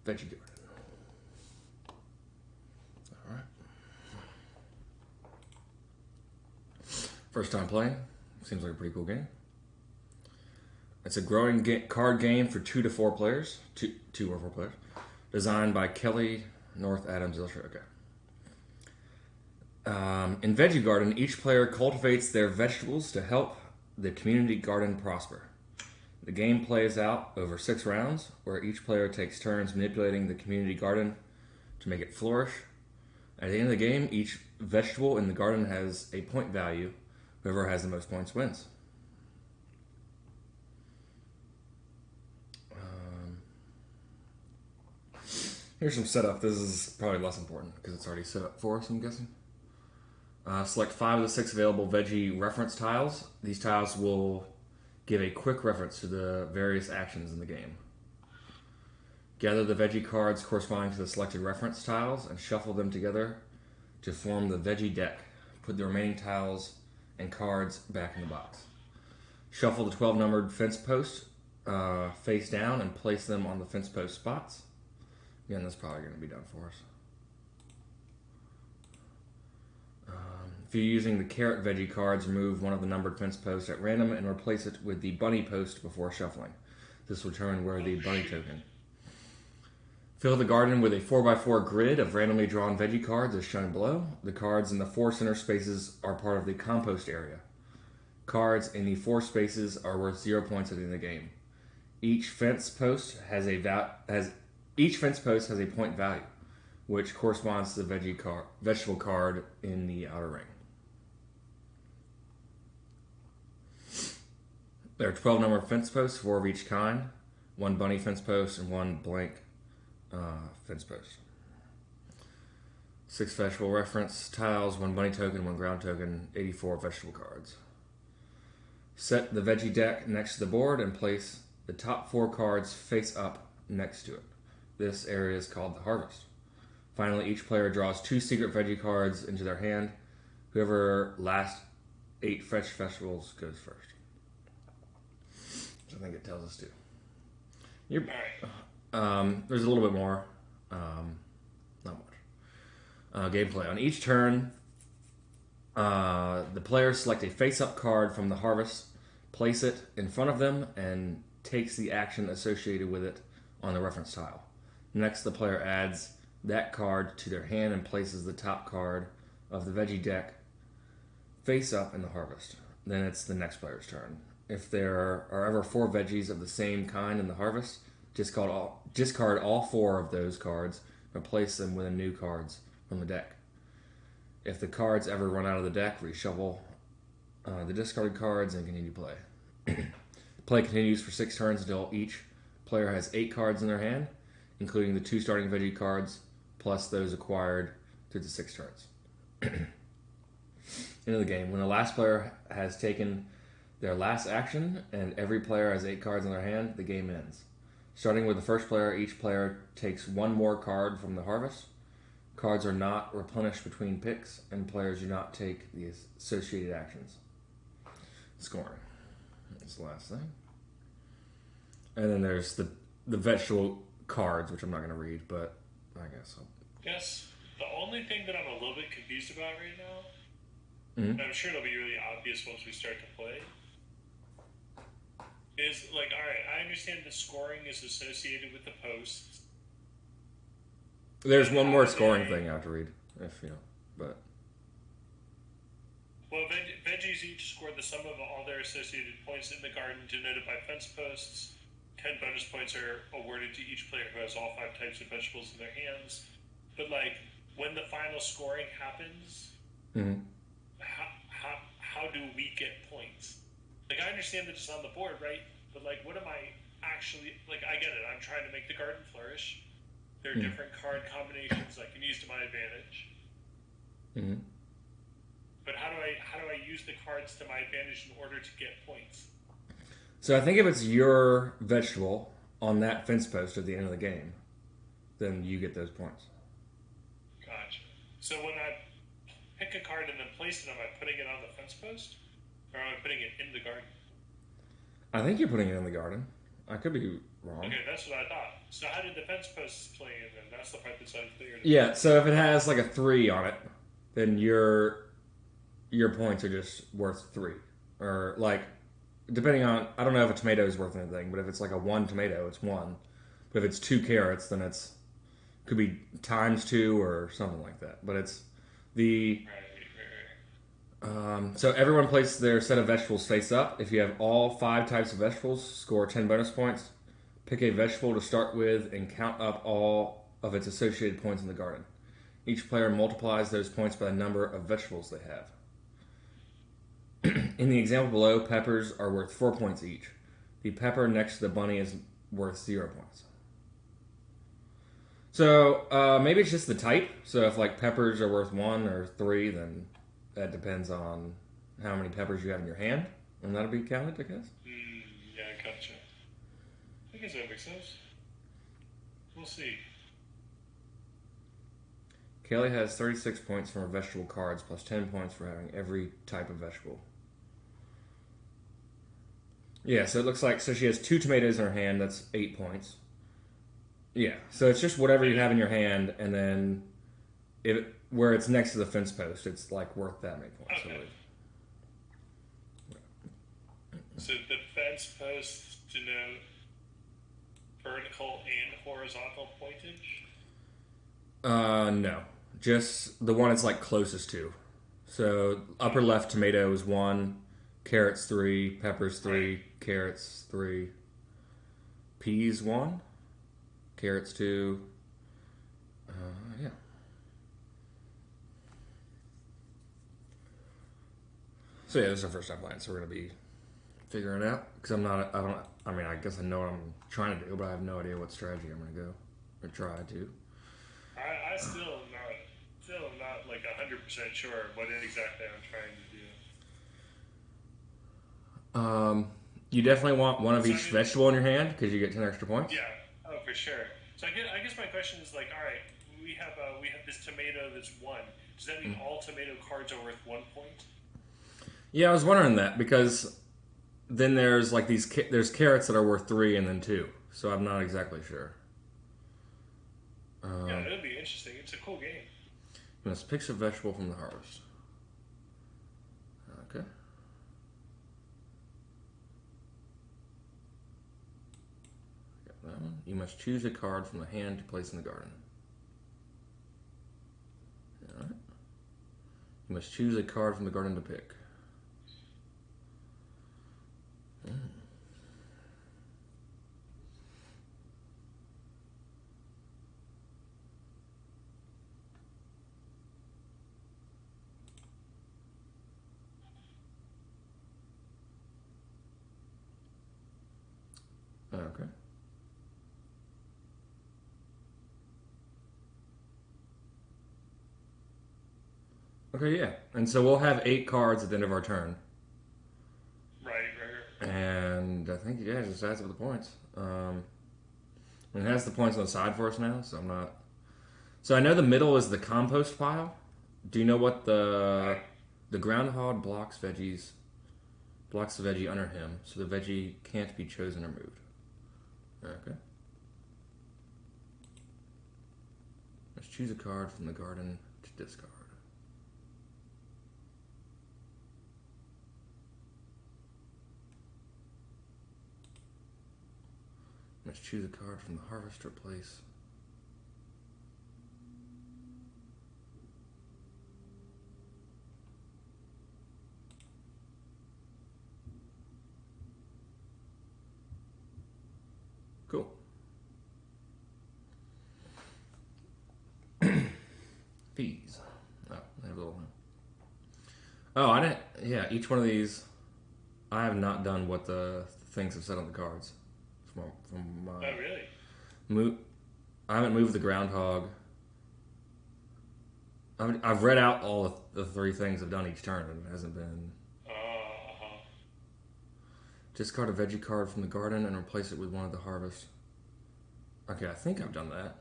Veggie garden. All right. First time playing. Seems like a pretty cool game. It's a growing card game for 2 to 4 players. Two or 4 players. Designed by Kelly North Adams Illustrator. Okay. In Veggie Garden, each player cultivates their vegetables to help the community garden prosper. The game plays out over 6 rounds, where each player takes turns manipulating the community garden to make it flourish. At the end of the game, each vegetable in the garden has a point value. Whoever has the most points wins. Here's some setup. This is probably less important because it's already set up for us, I'm guessing. Select 5 of the 6 available Veggie reference tiles. These tiles will give a quick reference to the various actions in the game. Gather the Veggie cards corresponding to the selected reference tiles and shuffle them together to form the Veggie deck. Put the remaining tiles and cards back in the box. Shuffle the 12 numbered fence posts face down and place them on the fence post spots. Again, that's probably going to be done for us. If you're using the carrot Veggie cards, remove one of the numbered fence posts at random and replace it with the bunny post before shuffling. This will determine where the bunny token. Fill the garden with a 4x4 grid of randomly drawn Veggie cards as shown below. The cards in the 4 center spaces are part of the compost area. Cards in the 4 spaces are worth 0 points at the end of the game. Each fence post has a point value, which corresponds to the vegetable card in the outer ring. There are 12 numbered fence posts, 4 of each kind, 1 bunny fence post, and 1 blank fence post. 6 vegetable reference tiles, 1 bunny token, 1 ground token, 84 vegetable cards. Set the Veggie deck next to the board and place the top 4 cards face up next to it. This area is called the harvest. Finally, each player draws 2 secret Veggie cards into their hand. Whoever last 8 fetched vegetables goes first. Which I think it tells us to. There's a little bit more. Not much. Gameplay. On each turn, the players select a face-up card from the harvest, place it in front of them, and takes the action associated with it on the reference tile. Next, the player adds that card to their hand and places the top card of the Veggie deck face up in the harvest. Then it's the next player's turn. If there are ever 4 veggies of the same kind in the harvest, discard all 4 of those cards and replace them with new cards from the deck. If the cards ever run out of the deck, reshuffle the discarded cards and continue play. Play continues for 6 turns until each player has 8 cards in their hand, including the 2 starting Veggie cards, plus those acquired through the 6 turns. End of the game. When the last player has taken their last action and every player has 8 cards in their hand, the game ends. Starting with the first player, each player takes 1 more card from the harvest. Cards are not replenished between picks, and players do not take the associated actions. Scoring. That's the last thing. And then there's the vegetable cards, which I'm not going to read, but I guess I'll... Yes. The only thing that I'm a little bit confused about right now, and I'm sure it'll be really obvious once we start to play, is like, alright, I understand the scoring is associated with the posts. There's one more scoring thing I have to read, if you know, but... Well, veggies each score the sum of all their associated points in the garden denoted by fence posts. 10 bonus points are awarded to each player who has all 5 types of vegetables in their hands. But, like, when the final scoring happens, how do we get points? Like, I understand that it's on the board, right? But, like, what am I actually... Like, I get it. I'm trying to make the garden flourish. There are different card combinations I can use to my advantage. But how do I use the cards to my advantage in order to get points? So I think if it's your vegetable on that fence post at the end of the game, then you get those points. Gotcha. So when I pick a card and then place it, am I putting it on the fence post? Or am I putting it in the garden? I think you're putting it in the garden. I could be wrong. Okay, that's what I thought. So how did the fence posts play in then? That's the part that's unclear. Yeah, so if it has like a 3 on it, then your points are just worth 3. Or like, depending on, I don't know if a tomato is worth anything, but if it's like a 1 tomato, it's 1. But if it's 2 carrots, then it's could be times 2 or something like that. But it's the so everyone places their set of vegetables face up. If you have all 5 types of vegetables, score 10 bonus points. Pick a vegetable to start with and count up all of its associated points in the garden. Each player multiplies those points by the number of vegetables they have. In the example below, peppers are worth 4 points each. The pepper next to the bunny is worth 0 points. So maybe it's just the type. So if like peppers are worth 1 or 3, then that depends on how many peppers you have in your hand, and that'll be counted, I guess. Yeah, gotcha. I guess that makes sense. We'll see. Kelly has 36 points from her vegetable cards, plus 10 points for having every type of vegetable. Yeah, so it looks like, so she has 2 tomatoes in her hand, that's 8 points. Yeah, so it's just whatever you have in your hand, and then where it's next to the fence post, it's like worth that many points. Okay. So the fence posts denote vertical and horizontal pointage? No. Just the one it's like closest to. So upper left tomato is 1, carrots 3, peppers 3, right. Carrots 3, peas 1, carrots 2. Yeah. So yeah, this is our first time playing, so we're gonna be figuring it out. Because I guess I know what I'm trying to do, but I have no idea what strategy I'm gonna go or try to. I still am not like 100% sure what exactly I'm trying to do. You definitely want one of each vegetable in your hand because you get 10 extra points. Yeah, oh for sure. So I guess my question is like, all right, we have this tomato that's 1. Does that mean all tomato cards are worth 1 point? Yeah, I was wondering that because then there's like there's carrots that are worth 3 and then 2, so I'm not exactly sure. Yeah, that would be interesting. It's a cool game. You must pick a vegetable from the harvest. Okay. Got that one. You must choose a card from the hand to place in the garden. All right. You must choose a card from the garden to pick. Okay. Okay, yeah. And so we'll have 8 cards at the end of our turn. Right. And I think, yeah, it just adds up the points. It has the points on the side for us now, so I'm not... So I know the middle is the compost pile. Do you know what the groundhog blocks the veggie under him, so the veggie can't be chosen or moved. Okay. Let's choose a card from the garden to discard. Let's choose a card from the harvest to replace. Cool. Fees. Oh, they have a little. Oh, I didn't. Yeah, each one of these, I have not done what the things have said on the cards. Oh, really? I haven't moved the groundhog. I've read out all the 3 things I've done each turn, and it hasn't been. Discard a veggie card from the garden and replace it with one of the harvest. Okay, I think I've done that.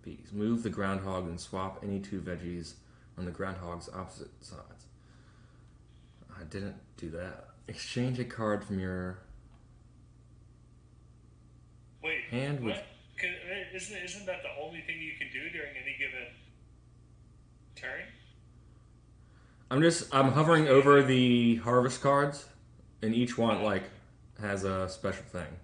Bees. Move the groundhog and swap any 2 veggies on the groundhog's opposite sides. I didn't do that. Exchange a card from your... hand with... What? Isn't that the only thing you can do during any given turn? I'm hovering over the harvest cards, and each one like has a special thing.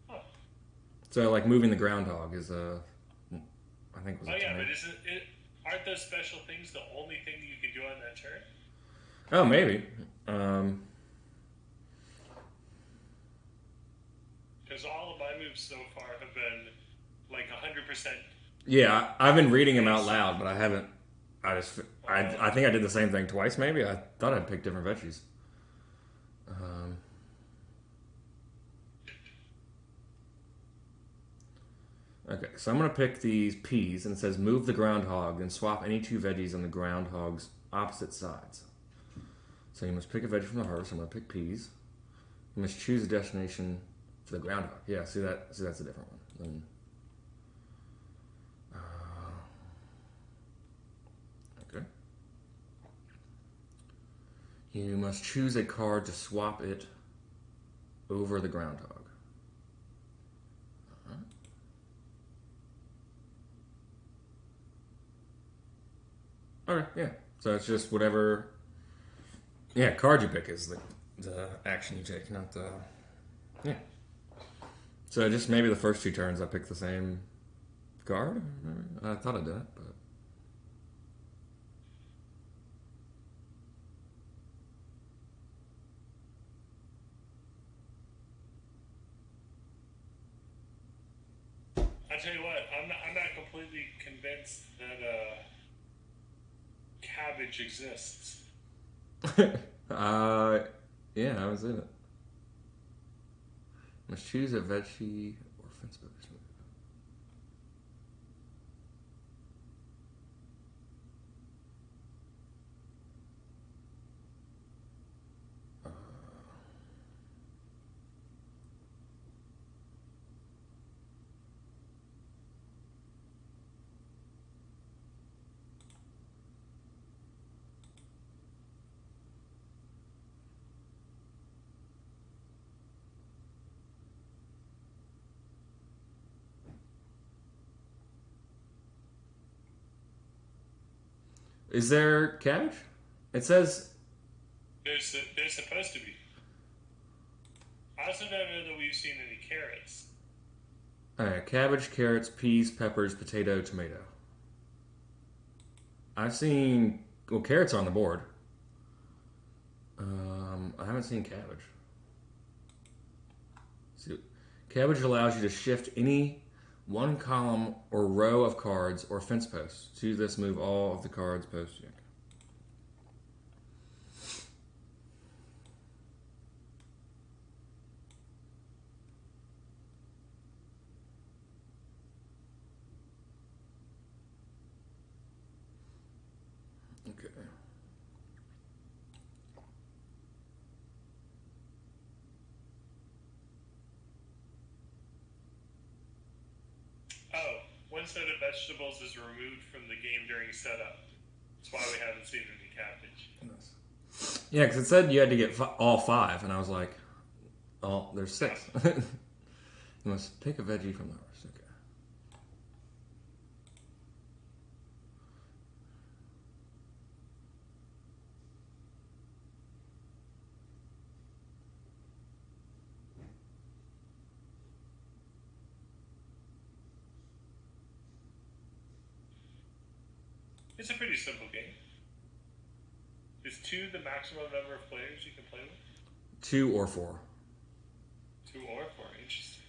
Huh. So like moving the groundhog is I think was. Oh yeah, but aren't those special things the only thing you can do on that turn? Oh, maybe. Because all of my moves so far have been like 100%. Yeah, I've been reading them out loud, but I haven't. I think I did the same thing twice. Maybe I thought I'd pick different veggies. Okay, so I'm gonna pick these peas, and it says move the groundhog, and swap any two veggies on the groundhog's opposite sides. So you must pick a veggie from the harvest. I'm gonna pick peas. You must choose a destination for the groundhog. Yeah, see that's a different one. Then, okay. You must choose a card to swap it over the groundhog. Okay, yeah. So it's just whatever. Yeah, card you pick is the action you take, not the. Yeah. So just maybe the first two turns I pick the same card. I thought I did it, but. I tell you what, I'm not completely convinced that cabbage exists. Yeah, I was in it. Must choose a veggie or fence post. Is there cabbage? It says. There's supposed to be. I also don't know that we've seen any carrots. Alright, cabbage, carrots, peas, peppers, potato, tomato. I've seen. Well, carrots are on the board. I haven't seen cabbage. So, cabbage allows you to shift any one column or row of cards or fence posts. Choose this, move all of the cards posted. Okay. Oh, one set of vegetables is removed from the game during setup. That's why we haven't seen any cabbage. Yeah, because it said you had to get all 5, and I was like, oh, there's 6. You must pick a veggie from the harvest. Okay. It's a pretty simple game. Is 2 the maximum number of players you can play with? 2 or 4. 2 or 4, interesting.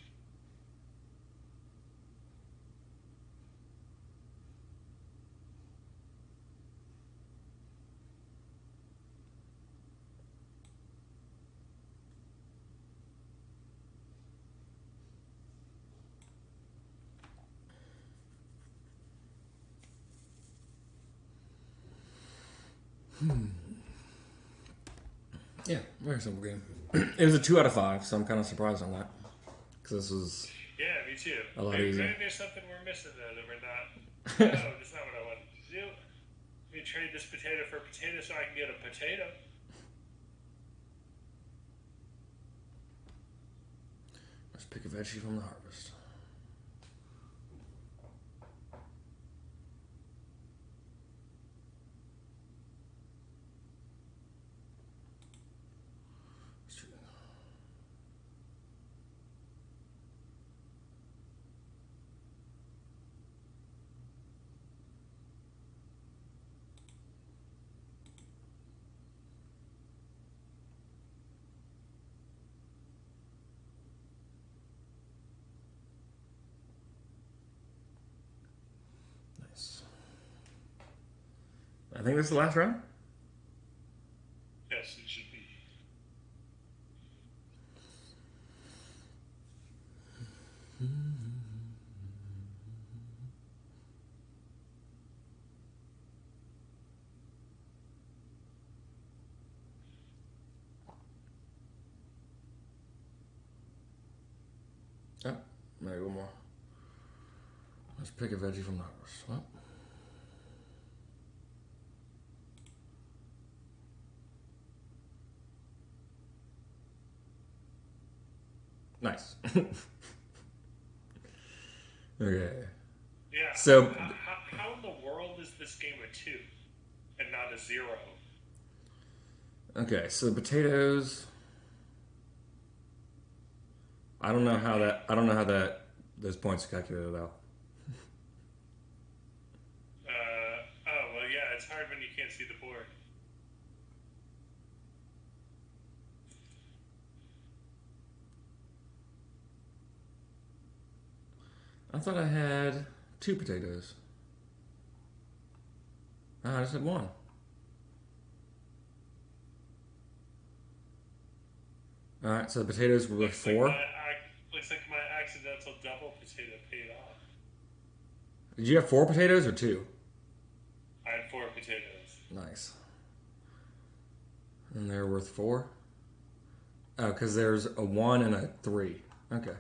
Yeah, very simple game. It was a 2 out of 5, so I'm kind of surprised on that. Because this was Yeah, me too. a lot Maybe easier. there's something we're missing though that we're not. No, that's not what I wanted to do. Let me trade this potato for potato so I can get a potato. Let's pick a veggie from the harvest. I think this is the last round. Yes, it should be. Oh, maybe one more. Let's pick a veggie from the harvest. Well. Nice. Okay. Yeah. So, how in the world is this game a 2 and not a 0? okay, so the potatoes. I don't know how those points are calculated out. Oh well, yeah. It's hard when you can't see the board. I thought I had 2 potatoes. I just had 1. All right, so the potatoes were worth 4. Looks like my accidental double potato paid off. Did you have 4 potatoes or 2? I had 4 potatoes. Nice. And they're worth 4? Oh, because there's a 1 and a 3. Okay,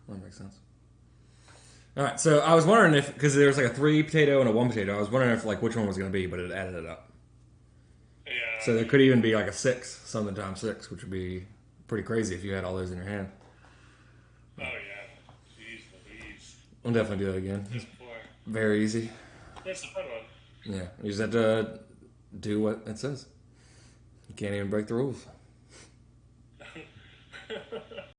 that makes sense. All right, so I was wondering if, because there was like a 3 potato and a 1 potato, I was wondering if like which one was going to be, but it added it up. Yeah. So there could even be like a 6, something times 6, which would be pretty crazy if you had all those in your hand. Oh yeah. Jeez Louise. I'll definitely do that again. Just 4. Very easy. That's a fun one. Yeah, you just have to do what it says. You can't even break the rules.